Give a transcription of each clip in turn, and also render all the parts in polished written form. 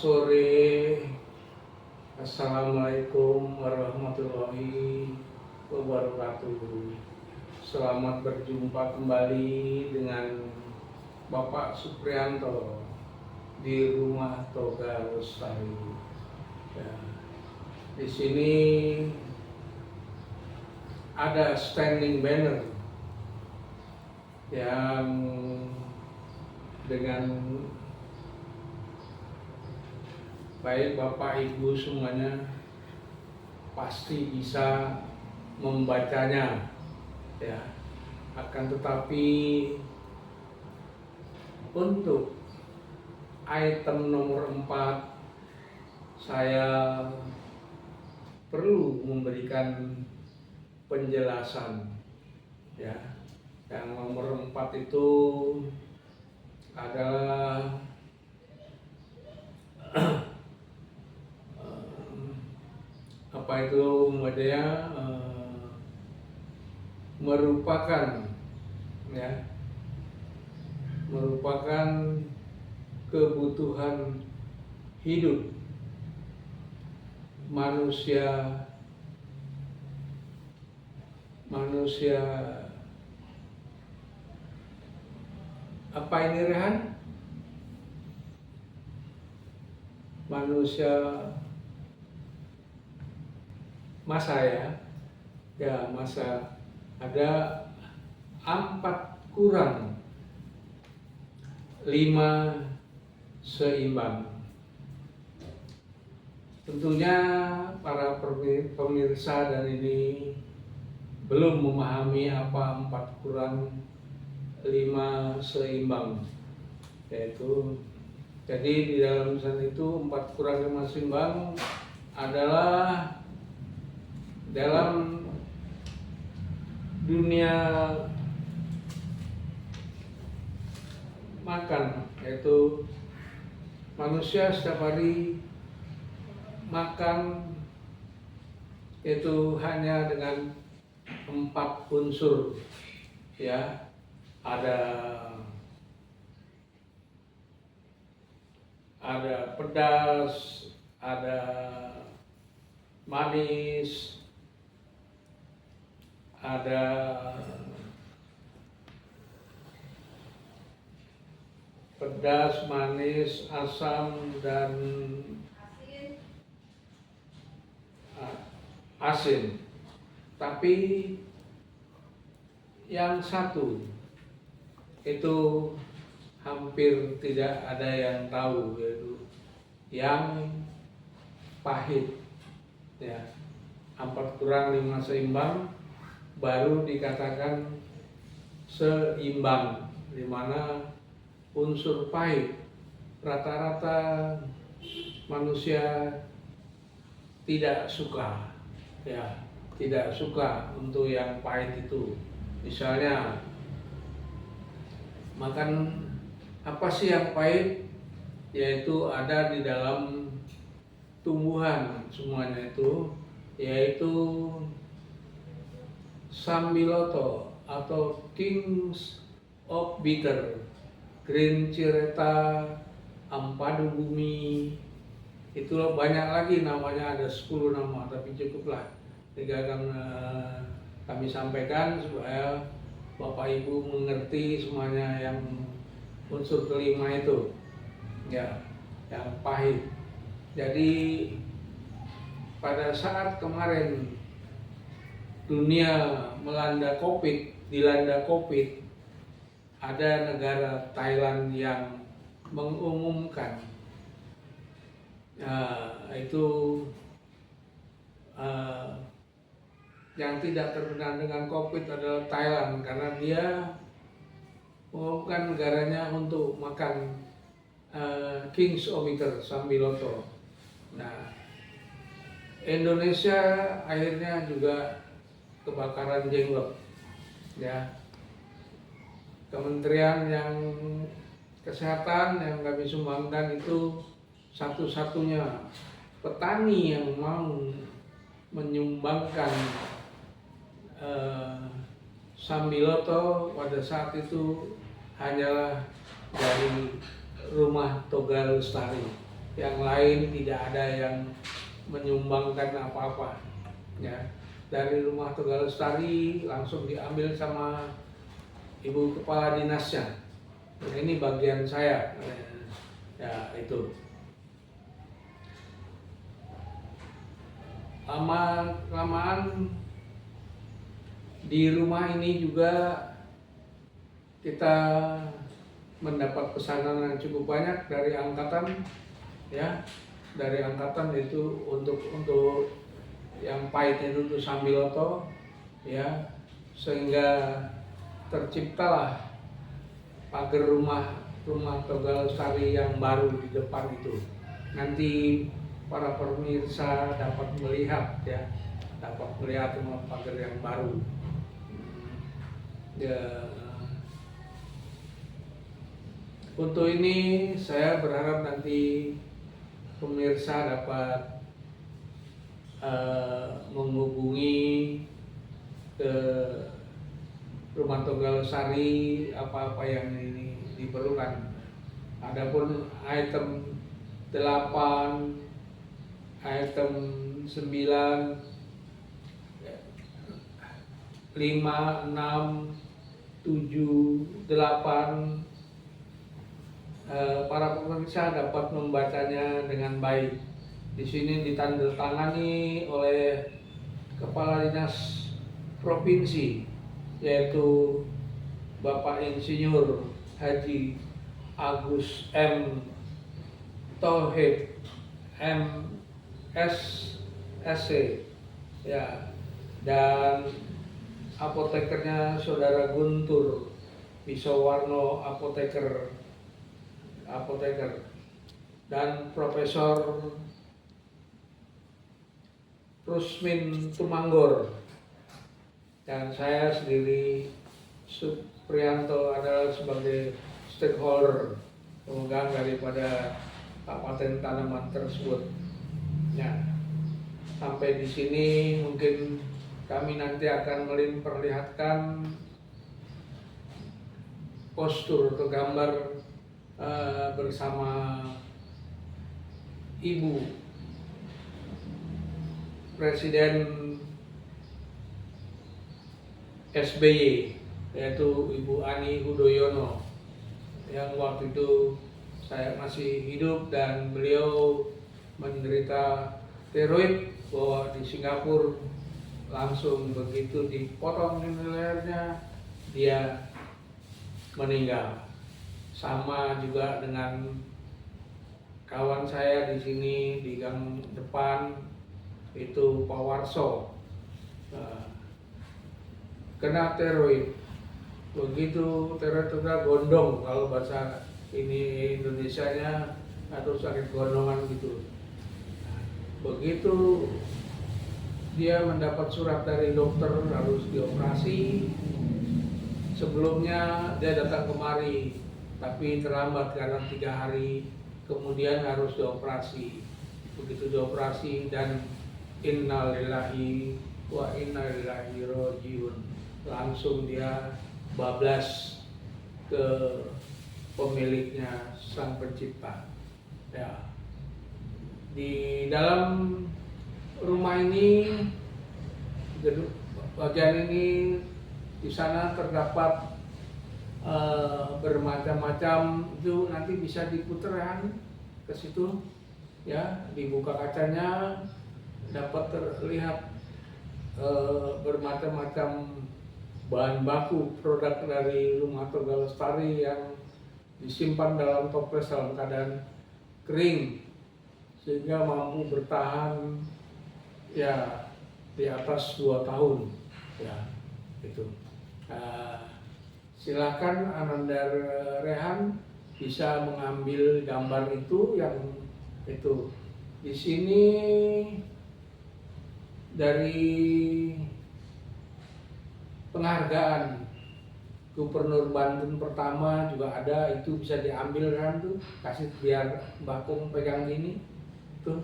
sore. Assalamualaikum warahmatullahi wabarakatuh. Selamat berjumpa kembali dengan Bapak Suprianto di Rumah Toga Lestari. Ya, di sini ada standing banner yang dengan baik Bapak Ibu semuanya pasti bisa membacanya, ya. Akan tetapi untuk item nomor 4 saya perlu memberikan penjelasan, ya. Yang nomor 4 itu adalah apa itu media merupakan kebutuhan hidup manusia apa ini, Rehan? Manusia masa, ya masa ada 4 kurang 5 seimbang. Tentunya para pemirsa dan ini belum memahami apa 4 kurang 5 seimbang, yaitu jadi di dalam sana itu 4 kurang 5 seimbang adalah dalam dunia makan, yaitu manusia setiap hari makan itu hanya dengan 4 unsur, ya. Ada pedas, ada manis, ada pedas, manis, asam, dan asin. Tapi yang satu itu hampir tidak ada yang tahu, yaitu yang pahit, ya. 4 kurang 5 seimbang baru dikatakan seimbang, di mana unsur pahit rata-rata manusia tidak suka, ya, tidak suka untuk yang pahit itu. Misalnya makan apa sih yang pahit? Yaitu ada di dalam tumbuhan semuanya itu, yaitu Sambiloto atau Kings of Bitter, Green Cireta, Ampadu Bumi. Itulah banyak lagi namanya, ada 10 nama, tapi cukuplah 3 akan kami sampaikan supaya Bapak Ibu mengerti semuanya. Yang unsur kelima itu, ya, yang pahit. Jadi pada saat kemarin dunia dilanda COVID, ada negara Thailand yang mengumumkan itu yang tidak terkena dengan COVID adalah Thailand, karena dia mengumumkan negaranya untuk makan Kings of Bitter, Sambiloto. Nah, Indonesia akhirnya juga kebakaran jenggot, ya. Kementerian yang Kesehatan yang kami sumbangkan itu satu-satunya petani yang mau menyumbangkan Sambiloto pada saat itu hanyalah dari Rumah Toga Lestari. yang lain tidak ada yang menyumbangkan apa-apa, ya. Dari rumah Tegal Lestari langsung diambil sama ibu kepala dinasnya. Nah, ini bagian saya, ya itu. Lama-lamaan di rumah ini juga kita mendapat pesanan yang cukup banyak dari angkatan, ya, dari angkatan itu untuk yang pahit itu untuk Sambiloto, ya, sehingga terciptalah pagar rumah Tegal Lestari yang baru di depan itu. Nanti para pemirsa dapat melihat, ya, dapat melihat rumah pagar yang baru. Ya, untuk ini saya berharap nanti pemirsa dapat menghubungi ke rumah Tegal Lestari apa-apa yang ini diperlukan. Adapun item 8, item 9, 5, 6, 7, 8, para pemirsa dapat membacanya dengan baik. Di sini ditandatangani oleh Kepala Dinas Provinsi, yaitu Bapak Insinyur Haji Agus M. Tauhid MSSC, ya, dan apotekernya Saudara Guntur Bisowarno apoteker, dan Profesor Rusmin Tumanggor, dan saya sendiri Suprianto adalah sebagai stakeholder pemegang daripada paten tanaman tersebut. Ya, sampai di sini mungkin kami nanti akan memperlihatkan postur atau gambar bersama Ibu Presiden SBY, yaitu Ibu Ani Yudhoyono, yang waktu itu saya masih hidup dan beliau menderita tiroid, bahwa di Singapura langsung begitu dipotong lehernya dia meninggal. Sama juga dengan kawan saya di sini di gang depan itu Pak Warso, kena tiroid. Begitu tiroid gondong, kalau bahasa ini Indonesianya, atau sakit gondongan gitu. Begitu dia mendapat surat dari dokter harus dioperasi, sebelumnya dia datang kemari tapi terlambat karena 3 hari kemudian harus dioperasi. Begitu dioperasi dan innalillahi wa inna ilaihi rajiun, langsung dia bablas ke pemiliknya, Sang Pencipta. Ya, di dalam rumah ini, bagian ini, di sana terdapat bermacam-macam, itu nanti bisa diputarkan ke situ, ya, dibuka kacanya dapat terlihat bermacam-macam bahan baku produk dari rumah Tegal Lestari yang disimpan dalam toples dalam keadaan kering sehingga mampu bertahan, ya, di atas 2 tahun, ya, itu. Silakan Ananda Rehan bisa mengambil gambar itu, yang itu di sini. Dari penghargaan Gubernur Banten pertama juga ada, itu bisa diambil kan tuh, kasih biar Mbak Kung pegang ini, tuh,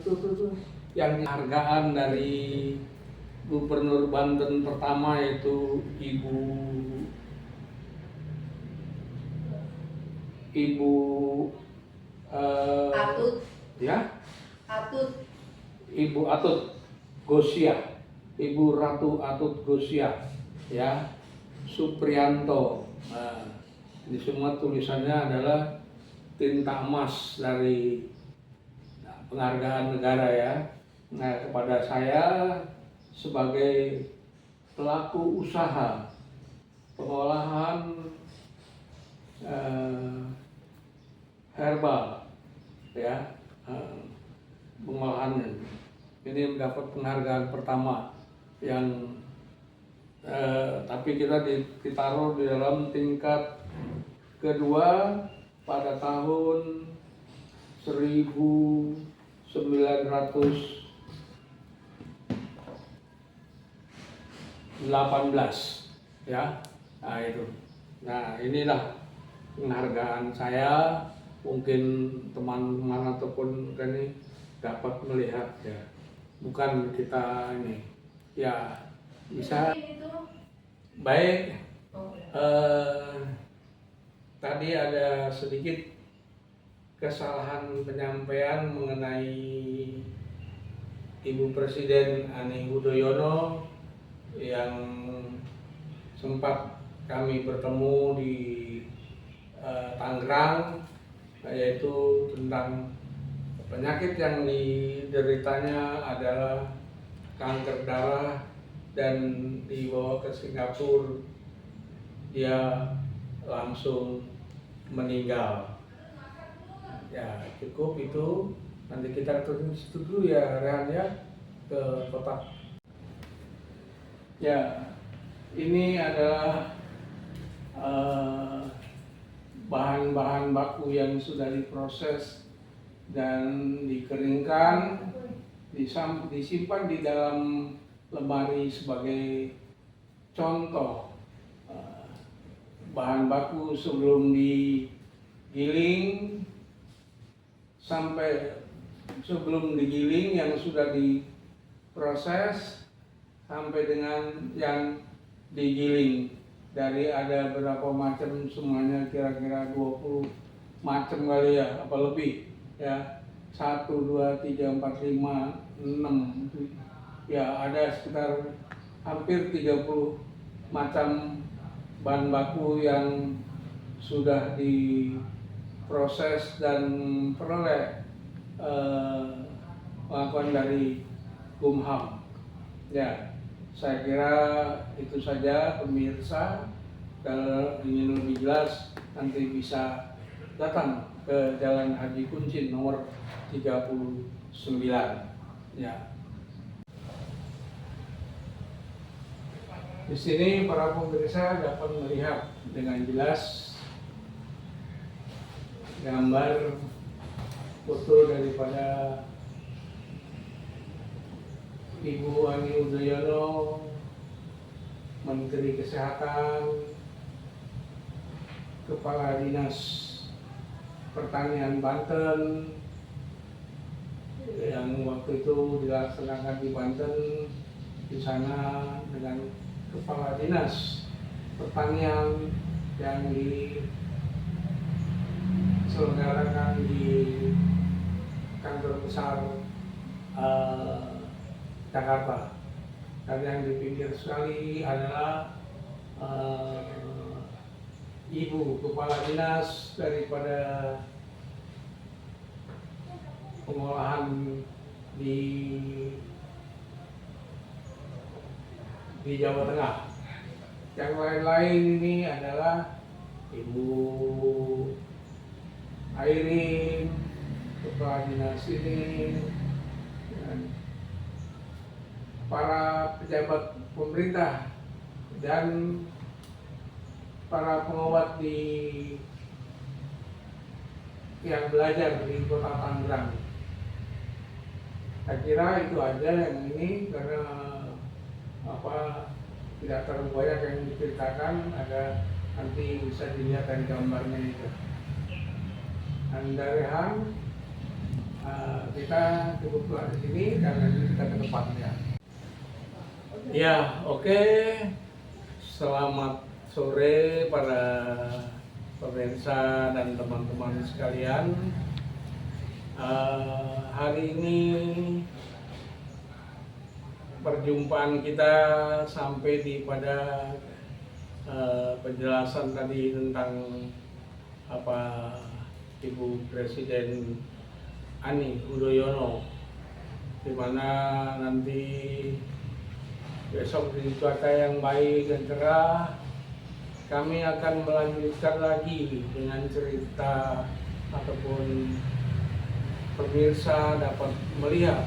yang penghargaan dari Gubernur Banten pertama, yaitu Ibu ya, Atut. Ibu Atut Gosia, Ibu Ratu Atut Gosia, ya, Suprianto. Nah, ini semua tulisannya adalah tinta emas dari penghargaan negara ya. Nah, kepada saya sebagai pelaku usaha pengolahan herbal ya, pengolahan ini mendapat penghargaan pertama yang tapi kita ditaruh di dalam tingkat kedua pada tahun 1918 ya. Nah itu. Nah inilah penghargaan saya, mungkin teman-teman ataupun ini dapat melihat ya. Bukan kita ini ya bisa baik. Tadi ada sedikit kesalahan penyampaian mengenai Ibu Presiden Ani Yudhoyono yang sempat kami bertemu di Tangerang, yaitu tentang penyakit yang dideritanya adalah kanker darah dan dibawa ke Singapura, dia langsung meninggal. Ya cukup itu, nanti kita turun situ dulu ya Rehan ya, ke kotak. Ya ini adalah bahan-bahan baku yang sudah diproses dan dikeringkan, disimpan di dalam lemari sebagai contoh bahan baku sebelum digiling sampai sebelum digiling yang sudah diproses sampai dengan yang digiling. Dari ada berapa macam, semuanya kira-kira 20 macam kali ya, apa lebih ya, 1, 2, 3, 4, 5, 6 ya, ada sekitar hampir 30 macam bahan baku yang sudah diproses dan peroleh pengakuan dari Kumham ya. Saya kira itu saja pemirsa. Kalau ingin lebih jelas nanti bisa datang ke Jalan Haji Kuncin nomor 39 ya. Di sini para pemirsa dapat melihat dengan jelas gambar foto daripada Ibu Ani Yudhoyono, Menteri Kesehatan, Kepala Dinas Pertanian Banten, yang waktu itu dilaksanakan di Banten, di sana dengan Kepala Dinas Pertanian yang diselenggarakan di kantor besar Jakarta. Dan yang di pinggir sekali adalah Ibu Kepala Dinas daripada pengolahan di Jawa Tengah. Yang lain-lain ini adalah Ibu Airin, Kepala Dinas ini, dan para pejabat pemerintah dan para pengobat yang belajar di Kota Tangerang. Saya kira itu aja yang ini, karena tidak terlalu banyak yang diceritakan, ada nanti bisa dilihat dari gambarnya itu. Dan dari Han, kita cukup di sini dan nanti kita ke depan ya. Ya, oke. Selamat sore para pemirsa dan teman-teman sekalian. Hari ini perjumpaan kita sampai di pada penjelasan tadi tentang apa Ibu Presiden Ani Yudhoyono, di mana nanti besok di cuaca yang baik dan cerah kami akan melanjutkan lagi dengan cerita ataupun pemirsa dapat melihat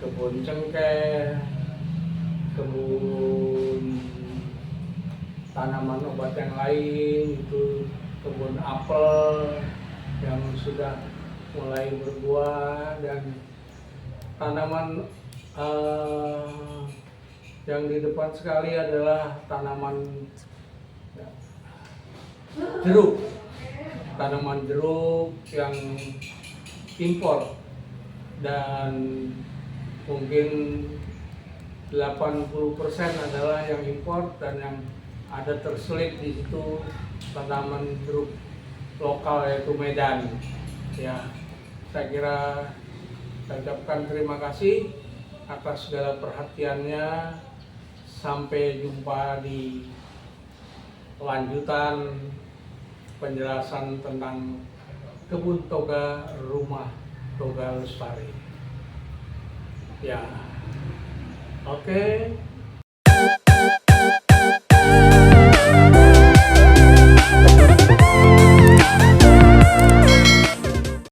kebun cengkeh, kebun tanaman obat yang lain, itu kebun apel yang sudah mulai berbuah, dan tanaman yang di depan sekali adalah tanaman jeruk, yang impor, dan mungkin 80% adalah yang impor, dan yang ada terselip di situ tanaman jeruk lokal yaitu Medan. Ya, saya kira saya ucapkan terima kasih atas segala perhatiannya. Sampai jumpa di lanjutan penjelasan tentang kebun toga rumah Toga Lestari. Ya, oke.